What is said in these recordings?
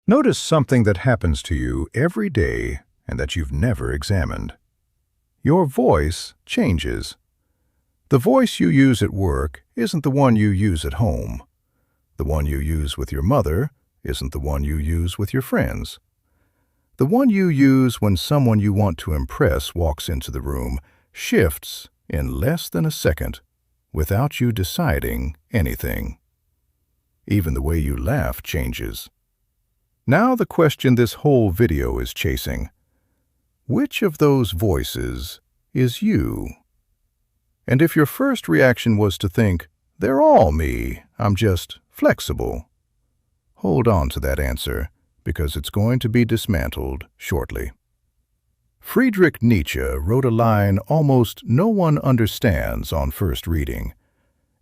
Notice something that happens to you every day and that you've never examined. Your voice changes. The voice you use at work isn't the one you use at home. The one you use with your mother isn't the one you use with your friends. The one you use when someone you want to impress walks into the room shifts in less than a second without you deciding anything. Even the way you laugh changes. Now the question this whole video is chasing: which of those voices is you? And if your first reaction was to think, they're all me, I'm just flexible, hold on to that answer, because it's going to be dismantled shortly. Friedrich Nietzsche wrote a line almost no one understands on first reading,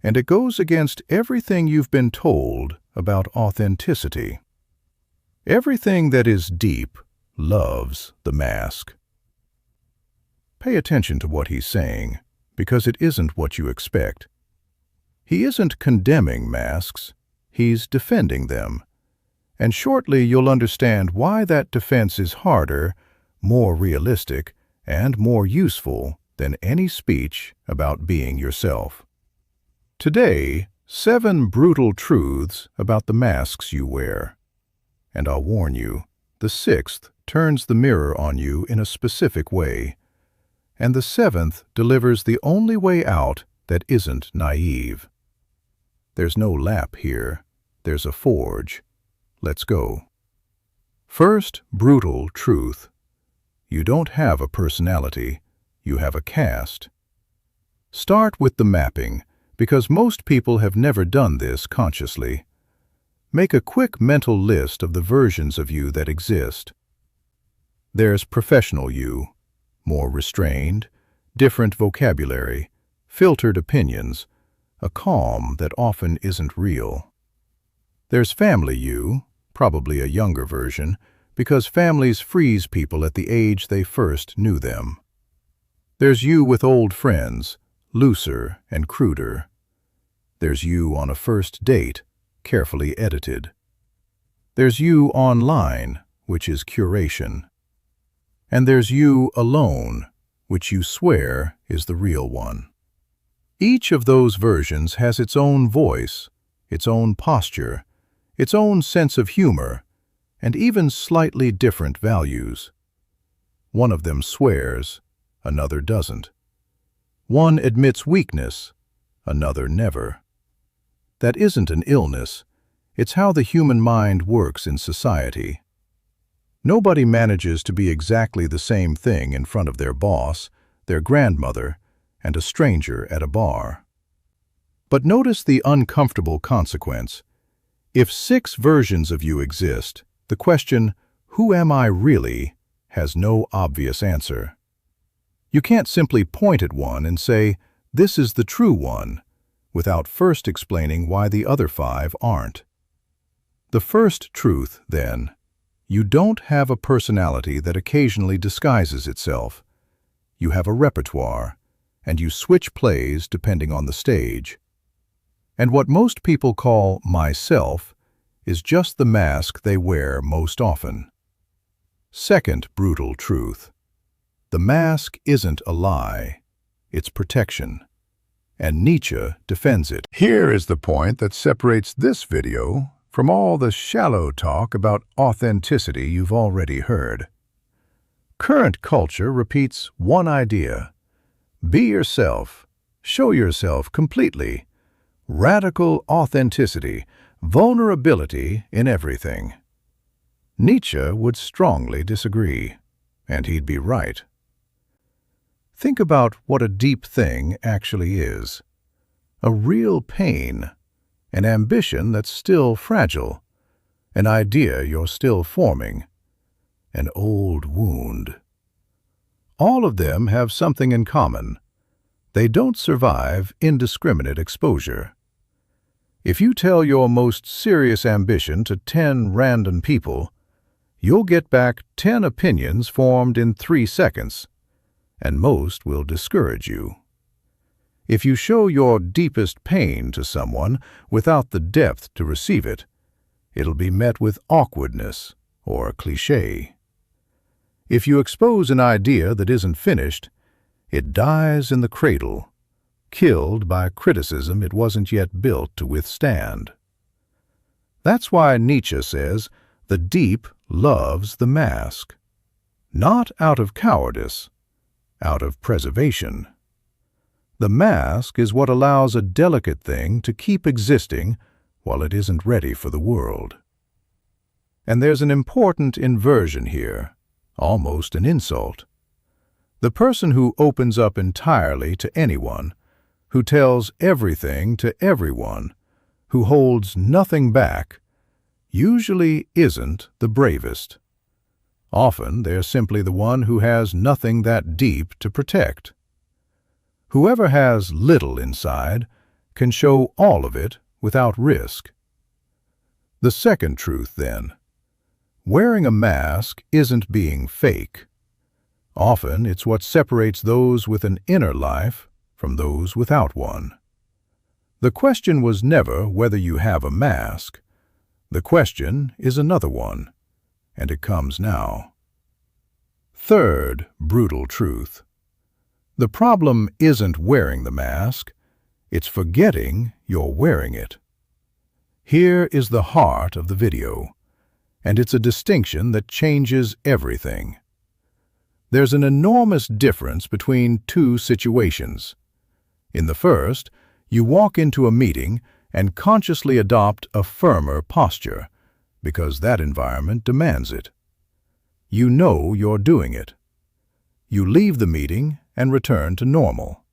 and it goes against everything you've been told about authenticity. Everything that is deep loves the mask. Pay attention to what he's saying, because it isn't what you expect. He isn't condemning masks, he's defending them. And shortly you'll understand why that defense is harder, more realistic, and more useful than any speech about being yourself. Today, 7 brutal truths about the masks you wear. And I'll warn you, the 6th turns the mirror on you in a specific way, and the 7th delivers the only way out that isn't naive. There's no lap here, there's a forge. Let's go. First brutal truth. You don't have a personality, you have a cast. Start with the mapping, because most people have never done this consciously. Make a quick mental list of the versions of you that exist. There's professional you, more restrained, different vocabulary, filtered opinions, a calm that often isn't real. There's family you, probably a younger version, because families freeze people at the age they first knew them. There's you with old friends, looser and cruder. There's you on a first date, carefully edited. There's you online, which is curation. And there's you alone, which you swear is the real one. Each of those versions has its own voice, its own posture, its own sense of humor, and even slightly different values. One of them swears, another doesn't. One admits weakness, another never. That isn't an illness, it's how the human mind works in society. Nobody manages to be exactly the same thing in front of their boss, their grandmother, and a stranger at a bar. But notice the uncomfortable consequence. If 6 versions of you exist, the question, who am I really, has no obvious answer. You can't simply point at one and say, this is the true one, without first explaining why the other 5 aren't. The first truth, then, you don't have a personality that occasionally disguises itself. You have a repertoire, and you switch plays depending on the stage. And what most people call myself is just the mask they wear most often. Second brutal truth. The mask isn't a lie, it's protection. And Nietzsche defends it. Here is the point that separates this video from all the shallow talk about authenticity you've already heard. Current culture repeats one idea: be yourself, show yourself completely, radical authenticity, vulnerability in everything. Nietzsche would strongly disagree, and he'd be right. Think about what a deep thing actually is. A real pain, an ambition that's still fragile, an idea you're still forming, an old wound. All of them have something in common. They don't survive indiscriminate exposure. If you tell your most serious ambition to 10 random people, you'll get back 10 opinions formed in 3 seconds, and most will discourage you. If you show your deepest pain to someone without the depth to receive it, it'll be met with awkwardness or cliché. If you expose an idea that isn't finished, it dies in the cradle, killed by criticism it wasn't yet built to withstand. That's why Nietzsche says, the deep loves the mask. Not out of cowardice, out of preservation. The mask is what allows a delicate thing to keep existing while it isn't ready for the world. And there's an important inversion here, almost an insult. The person who opens up entirely to anyone, who tells everything to everyone, who holds nothing back, usually isn't the bravest. Often they're simply the one who has nothing that deep to protect. Whoever has little inside can show all of it without risk. The second truth, then. Wearing a mask isn't being fake. Often it's what separates those with an inner life from those without one. The question was never whether you have a mask. The question is another one, and it comes now. Third brutal truth. The problem isn't wearing the mask, it's forgetting you're wearing it. Here is the heart of the video, and it's a distinction that changes everything. There's an enormous difference between two situations. In the first, you walk into a meeting and consciously adopt a firmer posture, because that environment demands it. You know you're doing it. You leave the meeting and return to normal.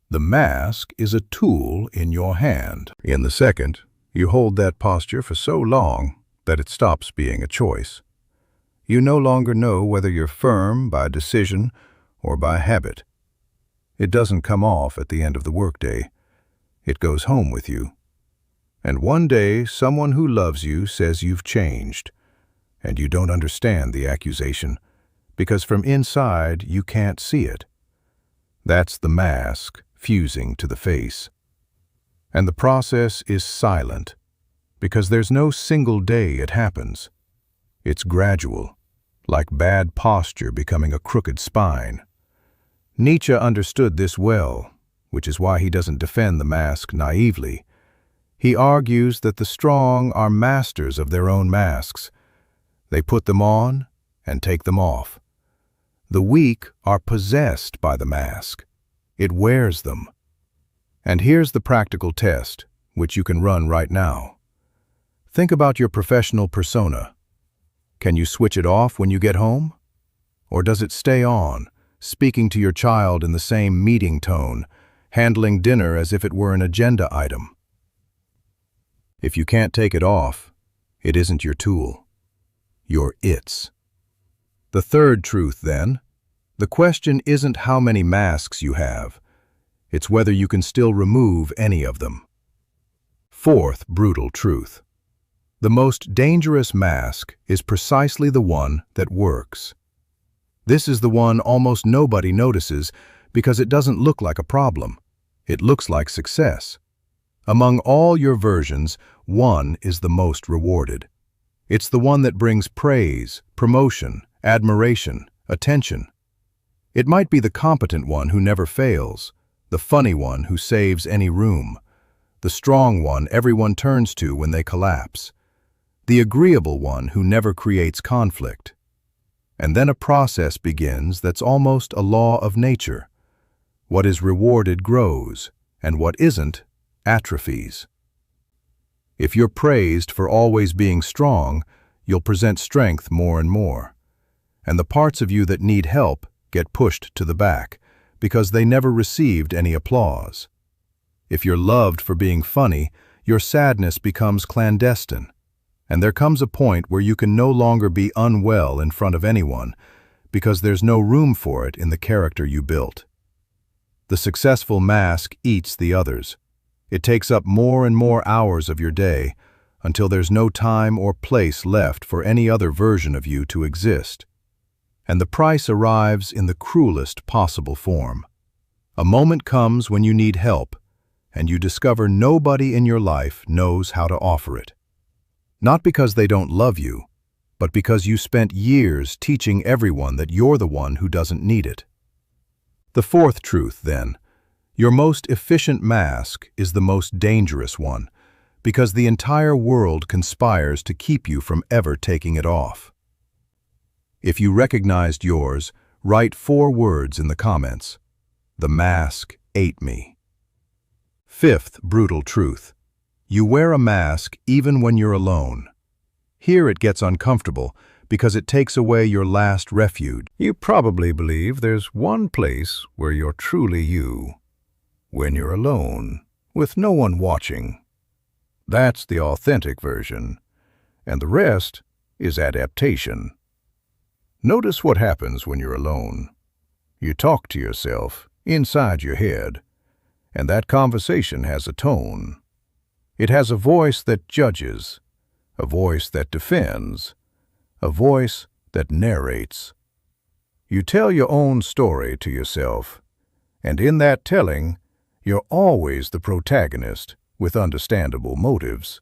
The mask is a tool in your hand. In the second, you hold that posture for so long that it stops being a choice. You no longer know whether you're firm by decision or by habit. It doesn't come off at the end of the workday. It goes home with you. And one day, someone who loves you says you've changed, and you don't understand the accusation, because from inside you can't see it. That's the mask fusing to the face. And the process is silent, because there's no single day it happens. It's gradual, like bad posture becoming a crooked spine. Nietzsche understood this well, which is why he doesn't defend the mask naively. He argues that the strong are masters of their own masks. They put them on and take them off. The weak are possessed by the mask. It wears them. And here's the practical test, which you can run right now. Think about your professional persona. Can you switch it off when you get home? Or does it stay on, speaking to your child in the same meeting tone, handling dinner as if it were an agenda item? If you can't take it off, it isn't your tool. You're its. The third truth, then, the question isn't how many masks you have. It's whether you can still remove any of them. Fourth brutal truth. The most dangerous mask is precisely the one that works. This is the one almost nobody notices because it doesn't look like a problem. It looks like success. Among all your versions, one is the most rewarded. It's the one that brings praise, promotion, admiration, attention. It might be the competent one who never fails, the funny one who saves any room, the strong one everyone turns to when they collapse, the agreeable one who never creates conflict. And then a process begins that's almost a law of nature. What is rewarded grows, and what isn't atrophies. If you're praised for always being strong, you'll present strength more and more. And the parts of you that need help get pushed to the back because they never received any applause. If you're loved for being funny, your sadness becomes clandestine. And there comes a point where you can no longer be unwell in front of anyone because there's no room for it in the character you built. The successful mask eats the others. It takes up more and more hours of your day until there's no time or place left for any other version of you to exist. And the price arrives in the cruelest possible form. A moment comes when you need help, and you discover nobody in your life knows how to offer it. Not because they don't love you, but because you spent years teaching everyone that you're the one who doesn't need it. The fourth truth, then, your most efficient mask is the most dangerous one, because the entire world conspires to keep you from ever taking it off. If you recognized yours, write 4 words in the comments. The mask ate me. Fifth brutal truth. You wear a mask even when you're alone. Here it gets uncomfortable because it takes away your last refuge. You probably believe there's one place where you're truly you. When you're alone, with no one watching. That's the authentic version, and the rest is adaptation. Notice what happens when you're alone. You talk to yourself inside your head, and that conversation has a tone. It has a voice that judges, a voice that defends, a voice that narrates. You tell your own story to yourself, and in that telling, you're always the protagonist with understandable motives.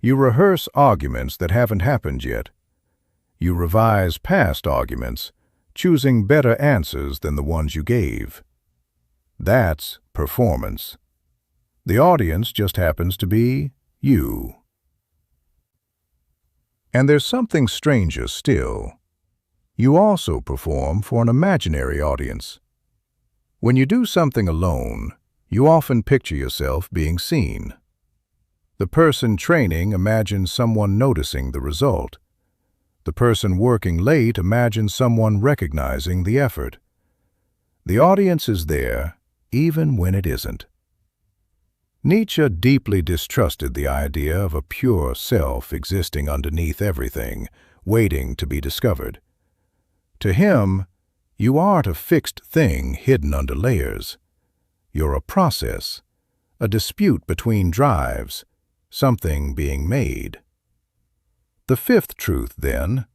You rehearse arguments that haven't happened yet. You revise past arguments, choosing better answers than the ones you gave. That's performance. The audience just happens to be you. And there's something stranger still. You also perform for an imaginary audience. When you do something alone, you often picture yourself being seen. The person training imagines someone noticing the result. The person working late imagines someone recognizing the effort. The audience is there, even when it isn't. Nietzsche deeply distrusted the idea of a pure self existing underneath everything, waiting to be discovered. To him, you aren't a fixed thing hidden under layers. You're a process, a dispute between drives, something being made. The fifth truth, then,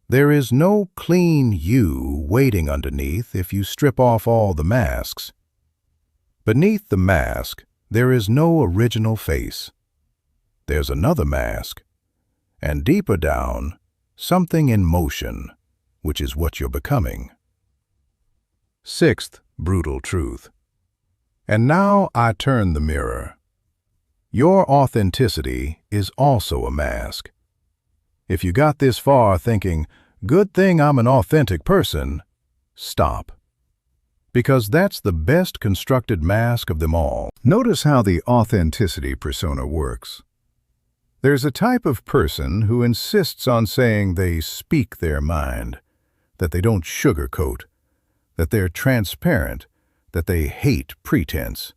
there is no clean you waiting underneath if you strip off all the masks. Beneath the mask, there is no original face. There's another mask, and deeper down, something in motion, which is what you're becoming. Sixth brutal truth. And now I turn the mirror. Your authenticity is also a mask. If you got this far thinking, good thing I'm an authentic person, stop. Because that's the best constructed mask of them all. Notice how the authenticity persona works. There's a type of person who insists on saying they speak their mind, that they don't sugarcoat, that they're transparent, that they hate pretense,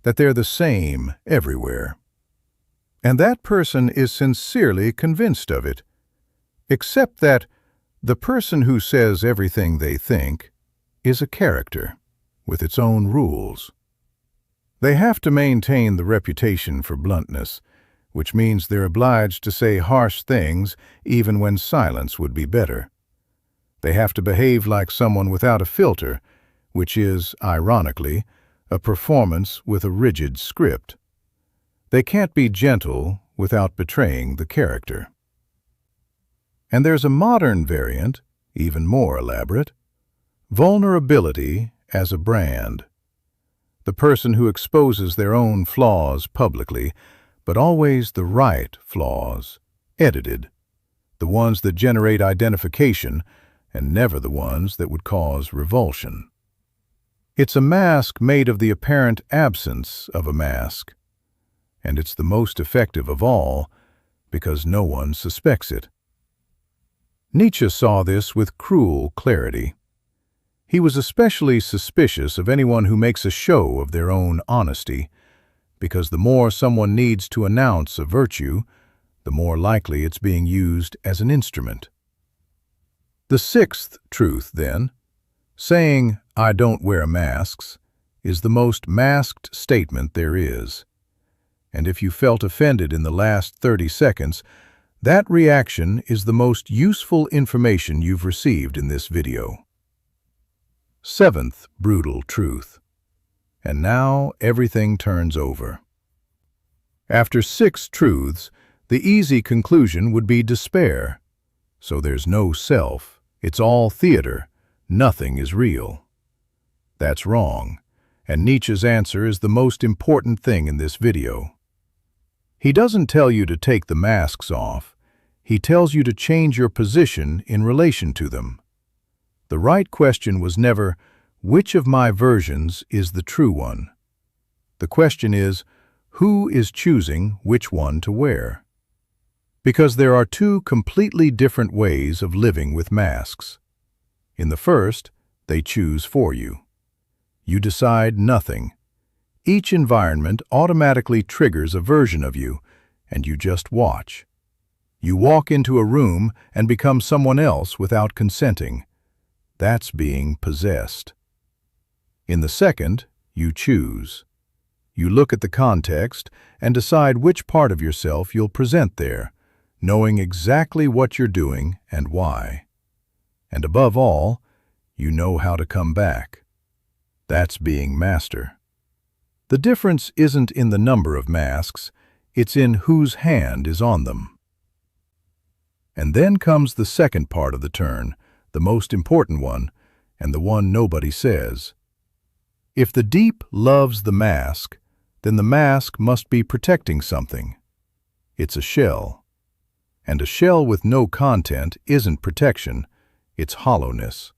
that they're the same everywhere. And that person is sincerely convinced of it, except that the person who says everything they think is a character with its own rules. They have to maintain the reputation for bluntness, which means they're obliged to say harsh things even when silence would be better. They have to behave like someone without a filter, which is, ironically, a performance with a rigid script. They can't be gentle without betraying the character. And there's a modern variant, even more elaborate, vulnerability as a brand. The person who exposes their own flaws publicly, but always the right flaws, edited, the ones that generate identification and never the ones that would cause revulsion. It's a mask made of the apparent absence of a mask, and it's the most effective of all because no one suspects it. Nietzsche saw this with cruel clarity. He was especially suspicious of anyone who makes a show of their own honesty, because the more someone needs to announce a virtue, the more likely it's being used as an instrument. The sixth truth, then, saying, "I don't wear masks," is the most masked statement there is. And if you felt offended in the last 30 seconds, that reaction is the most useful information you've received in this video. Seventh brutal truth. And now everything turns over. After 6 truths, The easy conclusion would be despair. So there's no self. It's all theater. Nothing is real. That's wrong, and Nietzsche's answer is the most important thing in this video. He doesn't tell you to take the masks off. He tells you to change your position in relation to them. The right question was never, which of my versions is the true one? The question is, who is choosing which one to wear? Because there are two completely different ways of living with masks. In the first, they choose for you. You decide nothing. Each environment automatically triggers a version of you, and you just watch. You walk into a room and become someone else without consenting. That's being possessed. In the second, you choose. You look at the context and decide which part of yourself you'll present there, knowing exactly what you're doing and why. And above all, you know how to come back. That's being master. The difference isn't in the number of masks, it's in whose hand is on them. And then comes the second part of the turn, the most important one, and the one nobody says. If the deep loves the mask, then the mask must be protecting something. It's a shell. And a shell with no content isn't protection, it's hollowness.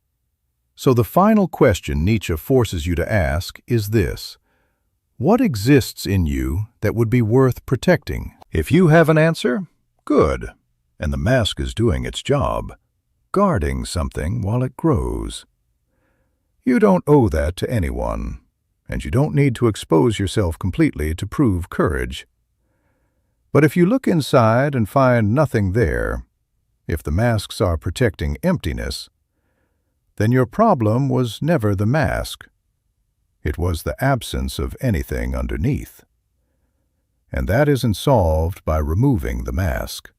So the final question Nietzsche forces you to ask is this: what exists in you that would be worth protecting? If you have an answer, good, and the mask is doing its job, guarding something while it grows. You don't owe that to anyone, and you don't need to expose yourself completely to prove courage. But if you look inside and find nothing there, if the masks are protecting emptiness, then your problem was never the mask. It was the absence of anything underneath. And that isn't solved by removing the mask.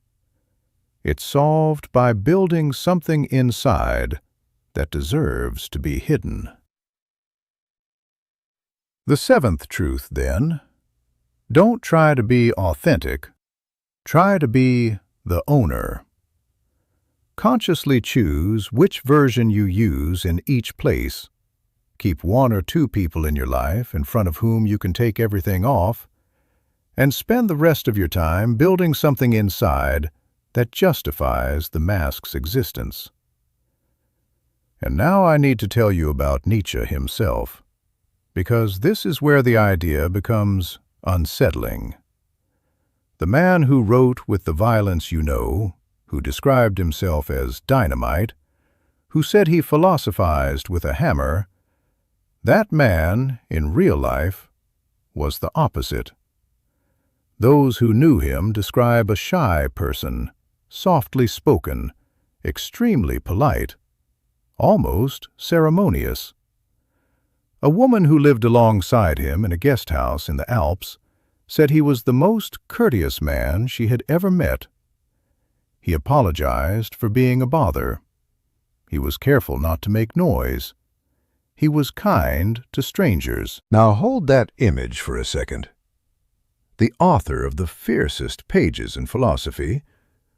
It's solved by building something inside that deserves to be hidden. The seventh truth, then: don't try to be authentic. Try to be the owner. Consciously choose which version you use in each place. Keep one or two people in your life in front of whom you can take everything off, and spend the rest of your time building something inside that justifies the mask's existence. And now I need to tell you about Nietzsche himself, because this is where the idea becomes unsettling. The man who wrote with the violence you know, who described himself as dynamite, who said he philosophized with a hammer, that man, in real life, was the opposite. Those who knew him describe a shy person, softly spoken, extremely polite, almost ceremonious. A woman who lived alongside him in a guest house in the Alps said he was the most courteous man she had ever met. He apologized for being a bother. He was careful not to make noise. He was kind to strangers. Now hold that image for a second. The author of the fiercest pages in philosophy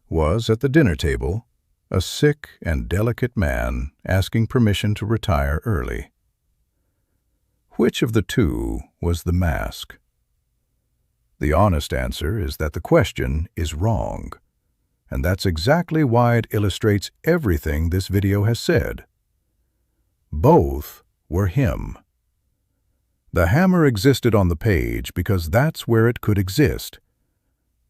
was at the dinner table, a sick and delicate man asking permission to retire early. Which of the two was the mask? The honest answer is that the question is wrong. And that's exactly why it illustrates everything this video has said. Both were him. The hammer existed on the page because that's where it could exist.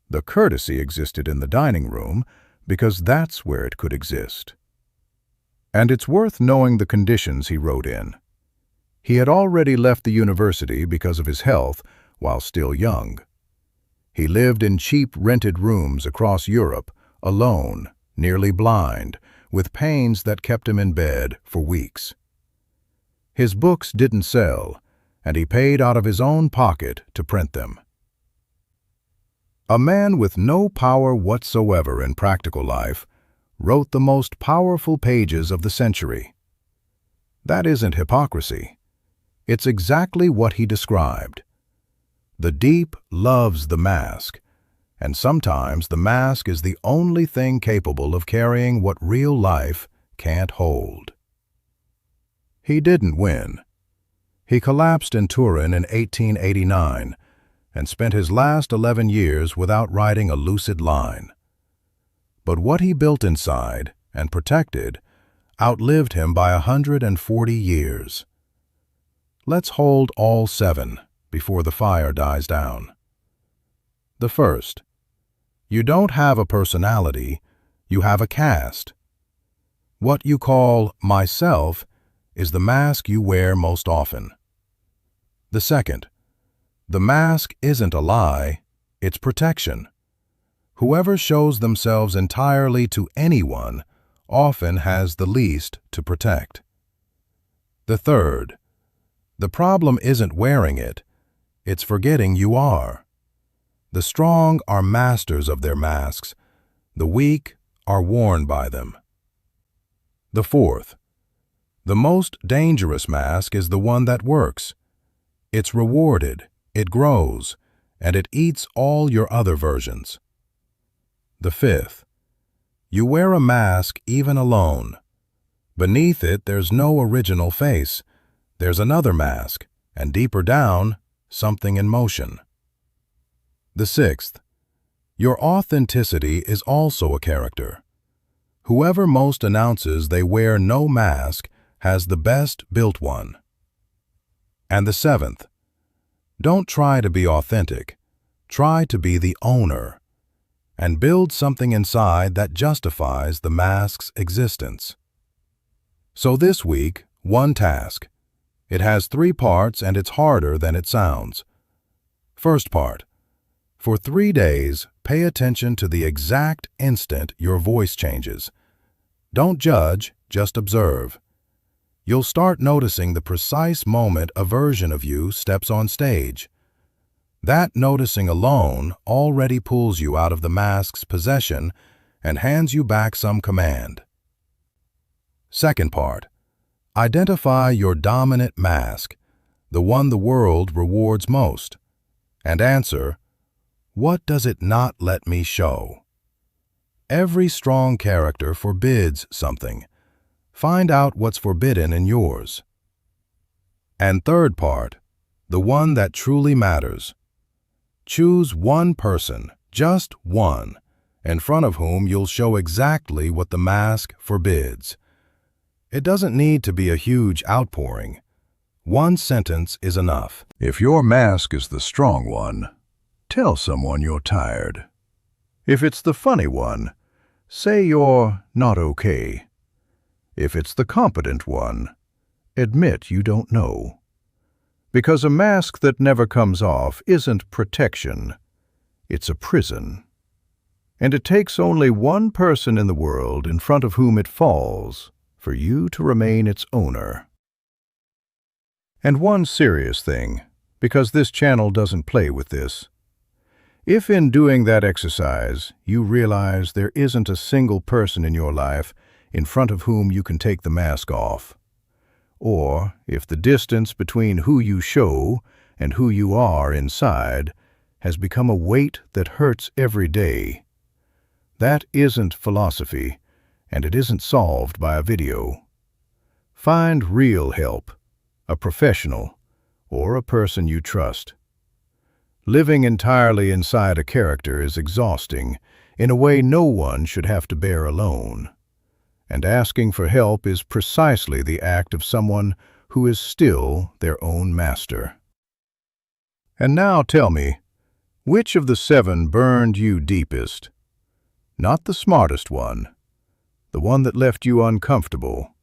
The courtesy existed in the dining room because that's where it could exist. And it's worth knowing the conditions he wrote in. He had already left the university because of his health while still young. He lived in cheap rented rooms across Europe, alone, nearly blind, with pains that kept him in bed for weeks. His books didn't sell, and he paid out of his own pocket to print them. A man with no power whatsoever in practical life wrote the most powerful pages of the century. That isn't hypocrisy. It's exactly what he described. The deep loves the mask, And sometimes the mask is the only thing capable of carrying what real life can't hold. He didn't win. He collapsed in Turin in 1889 and spent his last 11 years without writing a lucid line. But what he built inside and protected outlived him by 140 years. Let's hold all 7 before the fire dies down. The first, you don't have a personality, you have a cast. What you call myself is the mask you wear most often. The second, the mask isn't a lie, it's protection. Whoever shows themselves entirely to anyone often has the least to protect. The third, the problem isn't wearing it, it's forgetting you are. The strong are masters of their masks, the weak are worn by them. The fourth, the most dangerous mask is the one that works. It's rewarded, it grows, and it eats all your other versions. The fifth, you wear a mask even alone. Beneath it, there's no original face. There's another mask, and deeper down, something in motion. The sixth, your authenticity is also a character. Whoever most announces they wear no mask has the best built one. And the seventh, don't try to be authentic. Try to be the owner and build something inside that justifies the mask's existence. So this week, one task. It has 3 parts and it's harder than it sounds. First part, for 3 days, pay attention to the exact instant your voice changes. Don't judge, just observe. You'll start noticing the precise moment a version of you steps on stage. That noticing alone already pulls you out of the mask's possession and hands you back some command. Second part, identify your dominant mask, the one the world rewards most, and answer, what does it not let me show? Every strong character forbids something. Find out what's forbidden in yours. And third part, the one that truly matters. Choose one person, just one, in front of whom you'll show exactly what the mask forbids. It doesn't need to be a huge outpouring. One sentence is enough. If your mask is the strong one, tell someone you're tired. If it's the funny one, say you're not okay. If it's the competent one, admit you don't know. Because a mask that never comes off isn't protection, it's a prison. And it takes only one person in the world in front of whom it falls for you to remain its owner. And one serious thing, because this channel doesn't play with this. If in doing that exercise you realize there isn't a single person in your life in front of whom you can take the mask off, or if the distance between who you show and who you are inside has become a weight that hurts every day, that isn't philosophy, and it isn't solved by a video. Find real help, a professional, or a person you trust. Living entirely inside a character is exhausting in a way no one should have to bear alone. And asking for help is precisely the act of someone who is still their own master. And now tell me, which of the 7 burned you deepest? Not the smartest one, the one that left you uncomfortable,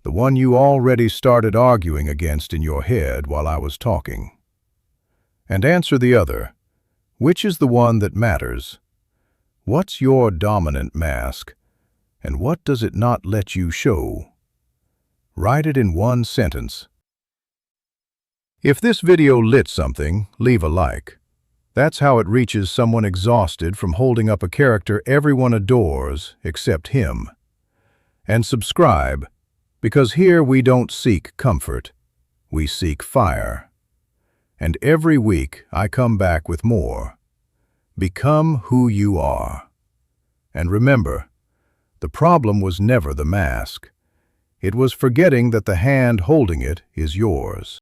the one you already started arguing against in your head while I was talking. And answer the other, which is the one that matters? What's your dominant mask? And what does it not let you show? Write it in one sentence. If this video lit something, leave a like. That's how it reaches someone exhausted from holding up a character everyone adores except him. And subscribe, because here we don't seek comfort, we seek fire. And every week I come back with more. Become who you are. And remember, the problem was never the mask. It was forgetting that the hand holding it is yours.